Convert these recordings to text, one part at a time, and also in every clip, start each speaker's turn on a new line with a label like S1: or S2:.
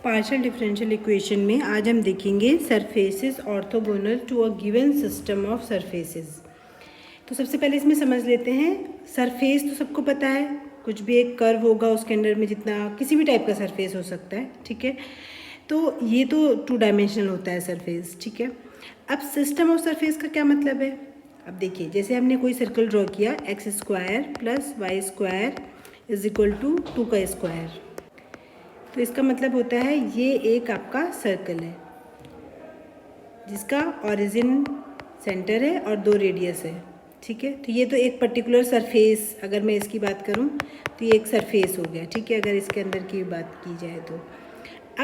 S1: Partial differential equation में आज हम देखेंगे surfaces orthogonal to a given system of surfaces. तो सबसे पहले इसमें समझ लेते हैं, सरफेस तो सबको पता है, कुछ भी एक कर्व होगा उसके अंदर में जितना किसी भी टाइप का सरफेस हो सकता है, ठीक है। तो ये तो 2 डायमेंशनल होता है सरफेस, ठीक है। अब सिस्टम ऑफ सरफेस का क्या मतलब है? अब देखिए, जैसे हमने कोई सर्कल ड्रॉ किया, x² + y² = 2 का स्क्वायर, तो इसका मतलब होता है ये एक आपका सर्कल है जिसका ओरिजिन सेंटर है और 2 रेडियस है, ठीक है। तो ये तो एक पर्टिकुलर सरफेस, अगर मैं इसकी बात करूं तो ये एक सरफेस हो गया, ठीक है, अगर इसके अंदर की बात की जाए तो।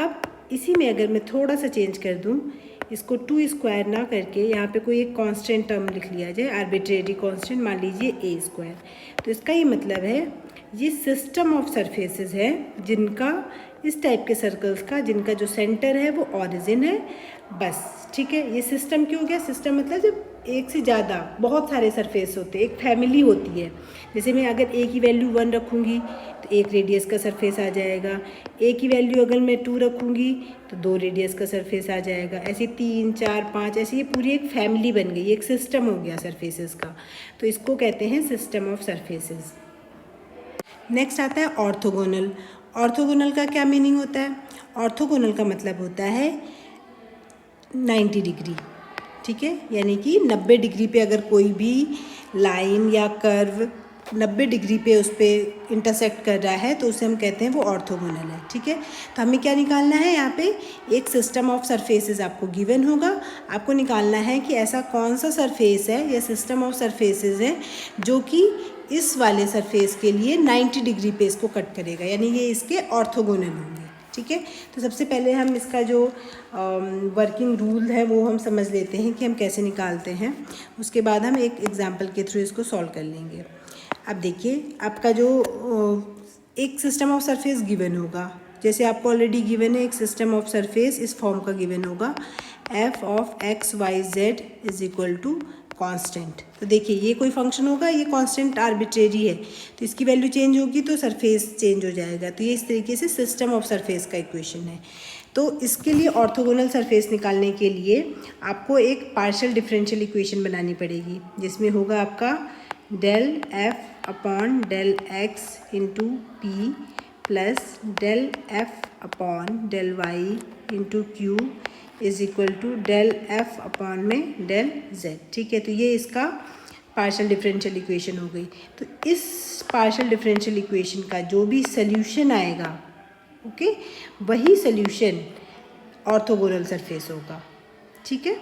S1: अब इसी में अगर मैं थोड़ा सा चेंज कर दूं, इसको 2 स्क्वायर ना करके यहाँ पे कोई एक कांस्टेंट टर्म लिख लिया जाए, आर्बिट्रेरी कांस्टेंट, मान लीजिए a²। तो इसका ये मतलब है ये सिस्टम ऑफ सरफेसेस है जिनका, इस टाइप के सर्कल्स का जिनका जो सेंटर है वो ओरिजिन है, बस, ठीक है। ये सिस्टम क्यों हो गया? सिस्टम मतलब जब एक से ज़्यादा बहुत सारे सरफेस होते हैं, एक फैमिली होती है। जैसे मैं अगर a की वैल्यू 1 रखूँगी तो 1 रेडियस का सरफेस आ जाएगा, a की वैल्यू अगर मैं 2 रखूँगी तो 2 रेडियस का सरफेस आ जाएगा, ऐसे 3, 4, 5, ऐसे ये पूरी एक फैमिली बन गई, एक सिस्टम हो गया सरफेसेस का। तो इसको कहते हैं सिस्टम ऑफ सरफेसेस। नेक्स्ट आता है ऑर्थोगोनल। ऑर्थोगोनल का क्या मीनिंग होता है? ऑर्थोगोनल का मतलब होता है 90 डिग्री, ठीक है, यानी कि 90 डिग्री पे अगर कोई भी लाइन या कर्व 90 डिग्री पे उस पर इंटरसेक्ट कर रहा है तो उसे हम कहते हैं वो ऑर्थोगोनल है, ठीक है। तो हमें क्या निकालना है? यहाँ पे एक सिस्टम ऑफ सरफेसेस आपको गिवन होगा, आपको निकालना है कि ऐसा कौन सा सरफेस है या सिस्टम ऑफ सरफेसेस है जो कि इस वाले सरफेस के लिए 90 डिग्री पे इसको कट करेगा, यानी ये इसके ऑर्थोगोनल होंगे, ठीक है। तो सबसे पहले हम इसका जो वर्किंग रूल है वो हम समझ लेते हैं कि हम कैसे निकालते हैं, उसके बाद हम एक एग्जांपल के थ्रू इसको सॉल्व कर लेंगे। अब देखिए, आपका जो एक सिस्टम ऑफ सरफेस गिवन होगा, जैसे आपको ऑलरेडी गिवन है एक सिस्टम ऑफ सरफेस इस फॉर्म का गिवन होगा, f(x,y,z) = कांस्टेंट। तो देखिए ये कोई फंक्शन होगा, ये कांस्टेंट आर्बिट्रेरी है, तो इसकी वैल्यू चेंज होगी तो सरफेस चेंज हो जाएगा। तो ये इस तरीके से सिस्टम ऑफ सरफेस का इक्वेशन है। तो इसके लिए ऑर्थोगोनल सरफेस निकालने के लिए आपको एक पार्शियल डिफरेंशियल इक्वेशन बनानी पड़ेगी, जिसमें होगा आपका del f/del x × p plus del f/del y × q = del f/del z, ठीक है। तो ये इसका पार्शियल डिफरेंशियल इक्वेशन हो गई। तो इस पार्शियल डिफरेंशियल इक्वेशन का जो भी सल्यूशन आएगा, ओके, वही सल्यूशन ऑर्थोगोनल सरफेस होगा, ठीक है।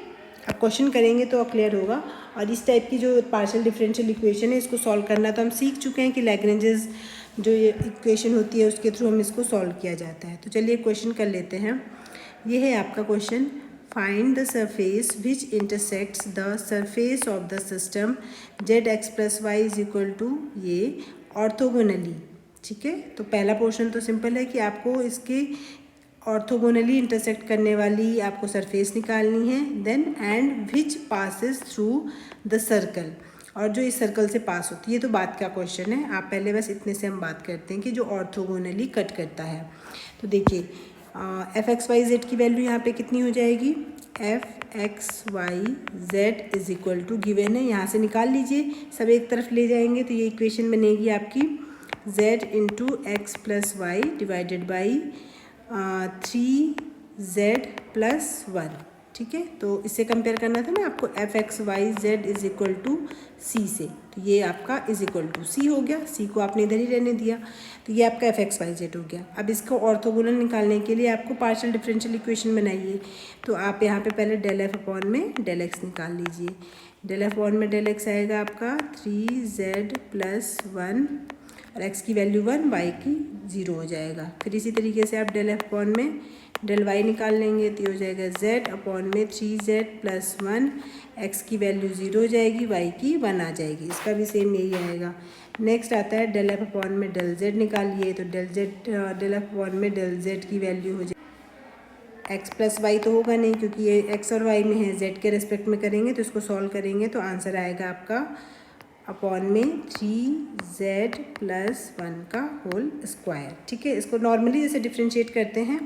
S1: अब क्वेश्चन करेंगे तो क्लियर होगा। और इस टाइप की जो पार्शियल डिफरेंशियल इक्वेशन है इसको सॉल्व करना तो हम सीख चुके हैं कि लैग्रेंजेस जो ये इक्वेशन होती है उसके थ्रू हम इसको सॉल्व किया जाता है। तो चलिए क्वेश्चन कर लेते हैं। ये है आपका question, find the surface which intersects the surface of the system zx + y = ये ऑर्थोगोनली, ठीक है। तो पहला पोर्शन तो सिंपल है कि आपको इसके ऑर्थोगोनली इंटरसेक्ट करने वाली आपको सरफेस निकालनी है, then and which passes through the circle, और जो इस सर्कल से पास होती है। ये तो बात का क्वेश्चन है, आप पहले बस इतने से हम बात करते हैं कि जो ऑर्थोगोनली कट करता है। तो देखिए f(x,y,z) की वैल्यू यहाँ पे कितनी हो जाएगी? f(x,y,z) = गिवन है, यहाँ से निकाल लीजिए, सब एक तरफ ले जाएंगे तो ये इक्वेशन बनेगी आपकी z × x + y / 3z + 1, ठीक है। तो इससे कंपेयर करना था ना आपको f(x,y,z) = c से, तो ये आपका =c हो गया, c को आपने इधर ही रहने दिया, तो ये आपका f(x,y,z) हो गया। अब इसको ऑर्थोगोनल निकालने के लिए आपको पार्शियल डिफरेंशियल इक्वेशन बनाइए। तो आप यहाँ पे पहले del f/del x निकाल लीजिए। del f/del x आएगा आपका 3z + 1, और x की वैल्यू 1, y की 0 हो जाएगा। फिर इसी तरीके से आप del y निकाल लेंगे तो ये हो जाएगा z/3z + 1, x की वैल्यू 0 हो जाएगी, y की 1 आ जाएगी, इसका भी सेम यही आएगा। नेक्स्ट आता है del f/del z निकालिए, तो del f/del z की वैल्यू हो जाएगी x + y, तो होगा नहीं क्योंकि ये x और y में है, z के रेस्पेक्ट में करेंगे तो इसको सॉल्व करेंगे तो आंसर आएगा आपका /3z + 1 का होल स्क्वायर, ठीक है। इसको नॉर्मली जैसे डिफ्रेंशिएट करते हैं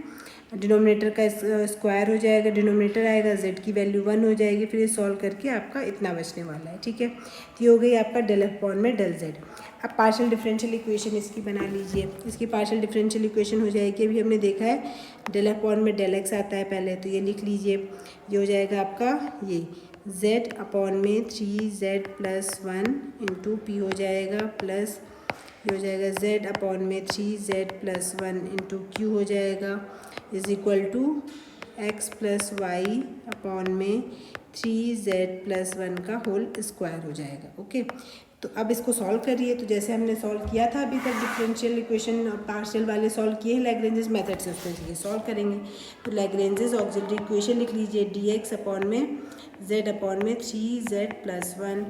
S1: डिनोमिनेटर का स्क्वायर हो जाएगा, डिनोमिनेटर आएगा, z की वैल्यू 1 हो जाएगी। फिर ये सॉल्व करके आपका इतना बचने वाला है, ठीक है। तो ये हो गई आपका डेल एफ अपॉन में डेल z। अब पार्शियल डिफरेंशियल इक्वेशन इसकी बना लीजिए। इसकी पार्शियल डिफरेंशियल इक्वेशन हो जाएगी, अभी हमने देखा है डेल एफ अपॉन में डेल x आता है पहले, तो ये लिख लीजिए। ये हो जाएगा आपका ये z अपॉन में 3z प्लस 1 इंटू पी हो जाएगा, प्लस ये हो जाएगा z अपॉन में 3z प्लस 1 इंटू क्यू हो जाएगा, is equal to x plus y upon में 3z प्लस 1 का होल स्क्वायर हो जाएगा। ओके, तो अब इसको सॉल्व करिए। तो जैसे हमने सॉल्व किया था अभी तक डिफरेंशियल इक्वेशन पार्शियल वाले सॉल्व किए हैं लैग्रेंजेस मेथड से, उसमें से ये सॉल्व करेंगे। तो लैग्रेंजेस ऑक्सिलरी इक्वेशन लिख लीजिए, dx अपॉन में z अपॉन में 3z plus 1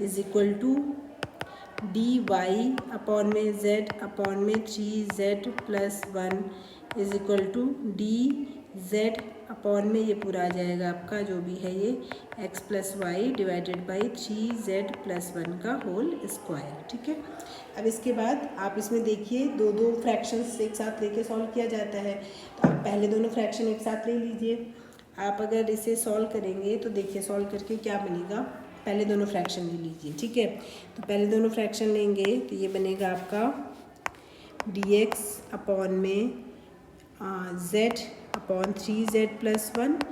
S1: is equal to dy upon में z अपॉन में 3z plus 1 is equal to dz upon में ये पूरा आ जाएगा आपका जो भी है ये x plus y divided by 3z plus 1 का होल स्क्वायर, ठीक है। अब इसके बाद आप इसमें देखिए दो दो फ्रैक्शंस एक साथ लेके सॉल्व किया जाता है। तो आप पहले दोनों फ्रैक्शन एक साथ ले लीजिए। आप अगर इसे सॉल्व करेंगे तो देखिए सॉल्व करके क्या बनेगा। पहले दोनों फ्रैक्शन ले लीजिए, ठीक है। तो पहले दोनों फ्रैक्शन लेंगे तो ये बनेगा आपका dx अपॉन में z upon 3z plus 1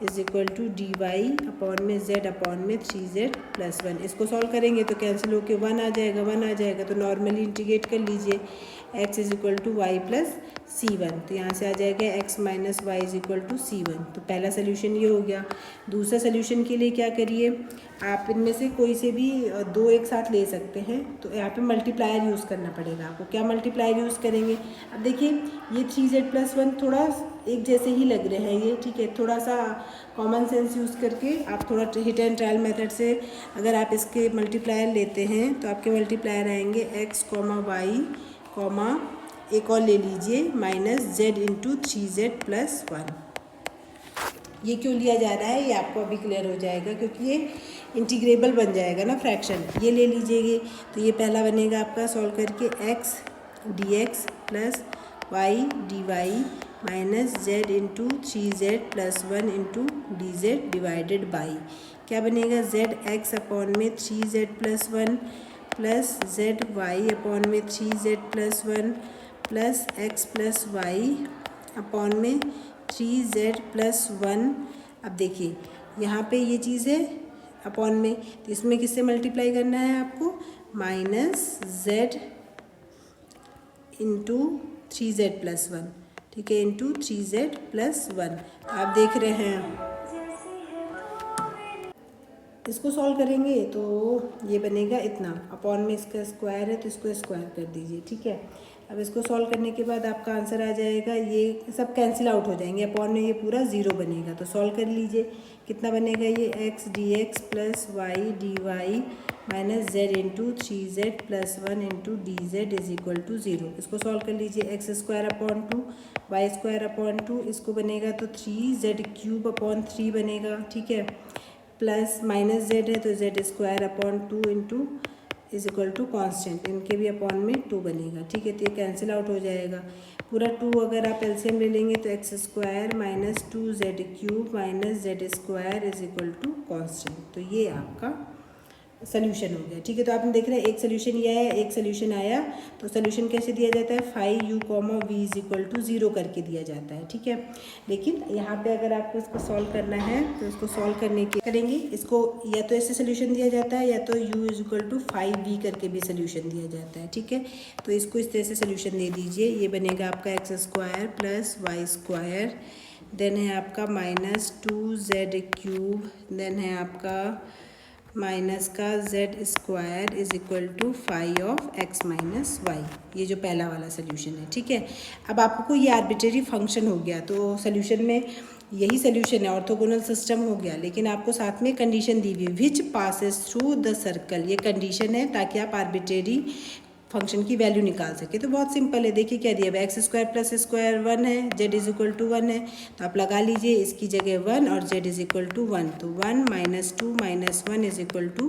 S1: is equal to dy upon में z अपॉन में 3z प्लस 1। इसको सॉल्व करेंगे तो कैंसिल होके 1 आ जाएगा, 1 आ जाएगा तो नॉर्मली इंटीग्रेट कर लीजिए x is equal to y plus c1। तो यहाँ से आ जाएगा x minus y is equal to c1। तो पहला सोल्यूशन ये हो गया। दूसरा सोल्यूशन के लिए क्या करिए, आप इनमें से कोई से भी दो एक साथ ले सकते हैं। तो यहाँ पे मल्टीप्लायर यूज़ करना पड़ेगा आपको। क्या मल्टीप्लायर यूज़ करेंगे, अब देखिए ये 3z प्लस 1 थोड़ा एक जैसे ही लग रहे हैं ये, ठीक है। थोड़ा सा कॉमन सेंस यूज़ करके आप थोड़ा हिट एंड ट्रायल मेथड से अगर आप इसके मल्टीप्लायर लेते हैं तो आपके मल्टीप्लायर आएंगे x कॉमा वाई कॉमा एक और ले लीजिए minus z into 3z plus 1। ये क्यों लिया जा रहा है ये आपको अभी क्लियर हो जाएगा, क्योंकि ये इंटीग्रेबल बन जाएगा ना फ्रैक्शन। ये ले लीजिएगा तो ये पहला बनेगा आपका सॉल्व करके x dx plus y d y minus z into 3z plus 1 into d z divided by क्या बनेगा z x अपॉन में 3z प्लस 1 प्लस z वाई अपॉन में 3z plus 1 plus x plus y upon में 3z plus 1। अब देखिए यहाँ पे ये चीज़ है अपॉन में, तो इसमें किससे मल्टीप्लाई करना है आपको, minus z into 3z plus 1, ठीक है, इंटू 3z प्लस 1। आप देख रहे हैं इसको सॉल्व करेंगे तो ये बनेगा इतना, अपॉन में इसका स्क्वायर है तो इसको स्क्वायर कर दीजिए, ठीक है। अब इसको सॉल्व करने के बाद आपका आंसर आ जाएगा, ये सब कैंसिल आउट हो जाएंगे, अपॉन में ये पूरा ज़ीरो बनेगा। तो सॉल्व कर लीजिए कितना बनेगा, ये x dx plus y d y minus z into 3z plus 1 into d z is equal to 0। इसको सॉल्व कर लीजिए, x square upon 2 y square upon 2, इसको बनेगा तो 3z क्यूब अपॉन 3 बनेगा, ठीक है, प्लस माइनस जेड है तो z square upon 2 into is equal to constant, इनके भी अपॉन में 2 बनेगा, ठीक है। तो ये कैंसिल आउट हो जाएगा पूरा 2। अगर आप एलसीएम ले लेंगे तो x square minus 2z cube minus z square is equal to constant. तो ये आपका सोल्यूशन हो गया, ठीक है। तो आपने देख रहे हैं एक सोल्यूशन ये आया, एक सोल्यूशन आया। तो सोल्यूशन कैसे दिया जाता है, 5u comma v is equal to 0 करके दिया जाता है, ठीक है। लेकिन यहाँ पे अगर आपको इसको सॉल्व करना है तो इसको सॉल्व करने के करेंगे, इसको या तो ऐसे सोल्यूशन दिया जाता है या तो u is equal to 5v करके भी सोल्यूशन दिया जाता है, ठीक है। तो इसको इस तरह से सोल्यूशन दे दीजिए, ये बनेगा आपका x square plus y square, then है आपका माइनस 2z क्यूब, देन है आपका माइनस का z square is equal to 5 of x minus y. ये जो पहला वाला सोल्यूशन है, ठीक है। अब आपको ये आर्बिट्रेरी फंक्शन हो गया, तो सोल्यूशन में यही सोल्यूशन है, ऑर्थोगोनल सिस्टम हो गया, लेकिन आपको साथ में कंडीशन दी हुई है, विच पासेस थ्रू द सर्कल। ये कंडीशन है ताकि आप आर्बिट्रेरी फंक्शन की वैल्यू निकाल सके। तो बहुत सिंपल है, देखिए क्या दिया है, एक्स स्क्वायर प्लस स्क्वायर 1 है, जेड इज इक्वल टू 1 है, तो आप लगा लीजिए इसकी जगह 1 और जेड इज इक्वल टू 1। तो 1 minus 2 minus 1 is equal to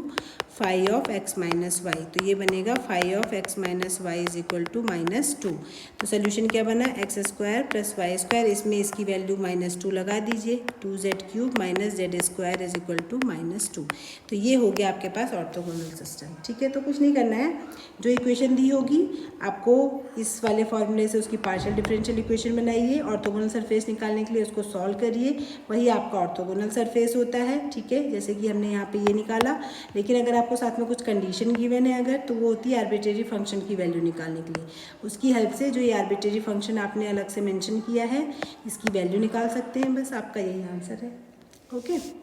S1: phi of x minus y, तो ये बनेगा phi of x minus y is equal to -2। तो सोल्यूशन क्या बना, x square plus y square, इसमें इसकी वैल्यू -2 लगा दीजिए, 2z³ minus z square is equal to -2। तो ये हो गया आपके पास ऑर्थोगोनल सिस्टम। ठीक है, तो कुछ नहीं करना है, जो इक्वेशन दी होगी आपको इस वाले फॉर्मूले से उसकी पार्शियल डिफरेंशियल इक्वेशन बनाइए, ऑर्थोगोनल सरफेस निकालने के लिए उसको सॉल्व करिए, वही आपका ऑर्थोगोनल सरफेस होता है। ठीक है, जैसे कि हमने यहाँ पे ये निकाला, लेकिन अगर आपको साथ में कुछ कंडीशन गिवन है अगर, तो वो होती है आर्बिट्रेरी फंक्शन की वैल्यू निकालने के लिए। उसकी हेल्प से जो ये आर्बिट्रेरी फंक्शन आपने अलग से मेंशन किया है, इसकी वैल्यू निकाल सकते हैं। बस आपका यही आंसर है। ओके।